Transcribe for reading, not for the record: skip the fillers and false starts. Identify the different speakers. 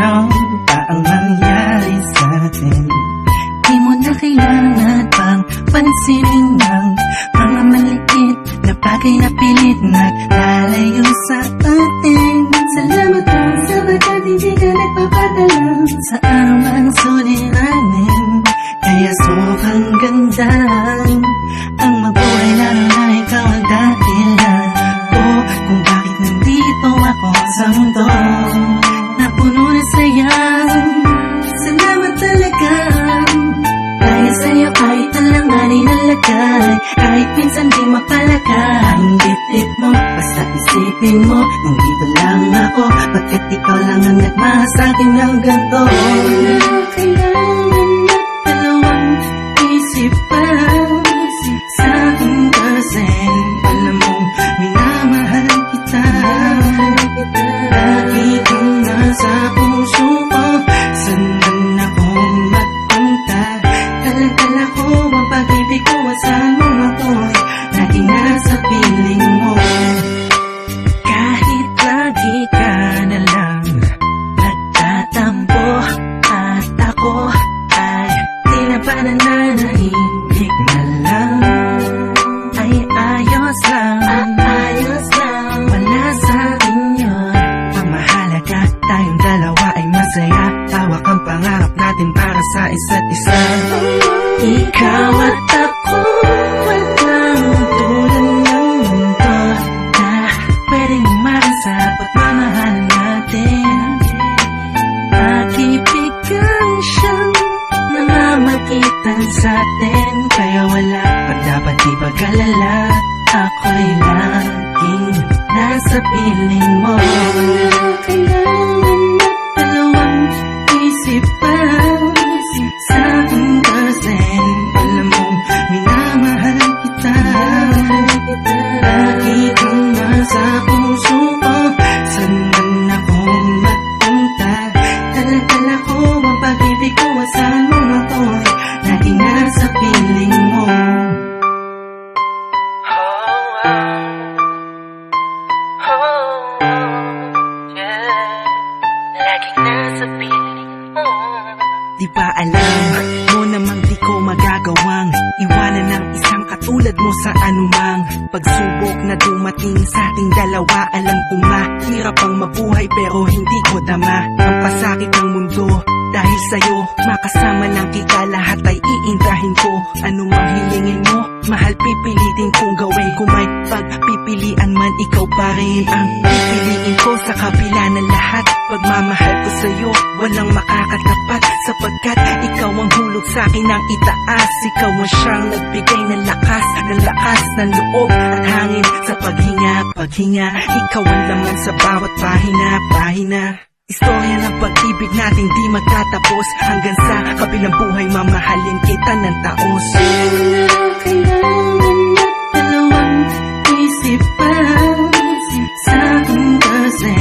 Speaker 1: ano pa ang mangyari sa atin. Di mo na kailangan pang pansinin ng mga maliit na bagay na pilit na lalayo sa atin. Salamat lang sa bagay hindi ka nagpapadala sa anumang suliranin. Kaya sobrang ganda ang mabuhay lalo na ikaw ang dahilan ko kung bakit nandito ako sa mundo na puno na saya. Salamat talaga dahil sa'yo kahit alanganin ang lagay, kahit minsan di mapalagay ang dibdib mo, basta isipin mo nandito lang ako, pagkat ikaw lang ang nagmahal sa'kin ng ganito. Kailangan na dalawang isip pa sa akin kasi alam mong minamahal kita. Lagi kang nasa puso ko, saan man ako magpunta. Dala-dala ko ang pag-ibig ko at saan mo ako'y laging nasa piling mo. Kahit lagi ka na lang nagtatampo at ako ay di na pa nananahimik na lang, ay ayos lang, ayos lang. Wala sa akin yun, ang mahalaga tayong dalawa ay masaya. Hawak ang pangarap natin para sa isa't isa. Ikaw at ako, walang tulad ng mundo na pwedeng umaran sa pagmamahal natin. Pag-ibig siyang namamagitan sa atin, kaya wala pa dapat ipag-alala. Ako'y laging nasa piling mo. Kailangan na dalawang isip pa sa akin kasi alam mong minamahal kita. Lagi kang nasa puso ko, saan man ako magpunta. Dala-dala ko ang pag-ibig ko at saan mo ako'y laging nasa piling mo. Laging nasa piling mo. Di ba alam mo namang di ko magagawang iwanan ng isang katulad mo sa anumang pagsubok na dumating sa ating dalawa. Alam kong mahirap ang mabuhay pero hindi ko dama ang pasakit ng mundo. Dahil sa'yo, makasama ng kita, lahat ay iindahin ko. Anumang hilingin mo, mahal pipilitin kong gawin. Kung may pagpipilian man, ikaw pa rin ang pipiliin ko. Sa kabila ng lahat, pagmamahal ko sa'yo, walang makakatapat. Sapagkat ikaw ang hulog sa'kin ng itaas. Ikaw ang siyang nagbigay ng lakas ng loob at hangin sa paghinga. Ikaw ang laman sa bawat pahina. Istorya ng pag-ibig natin di magtatapos, hanggang sa kabilang buhay mamahalin kita ng taos. Kailangan na dalawang isip pa sa akin kasi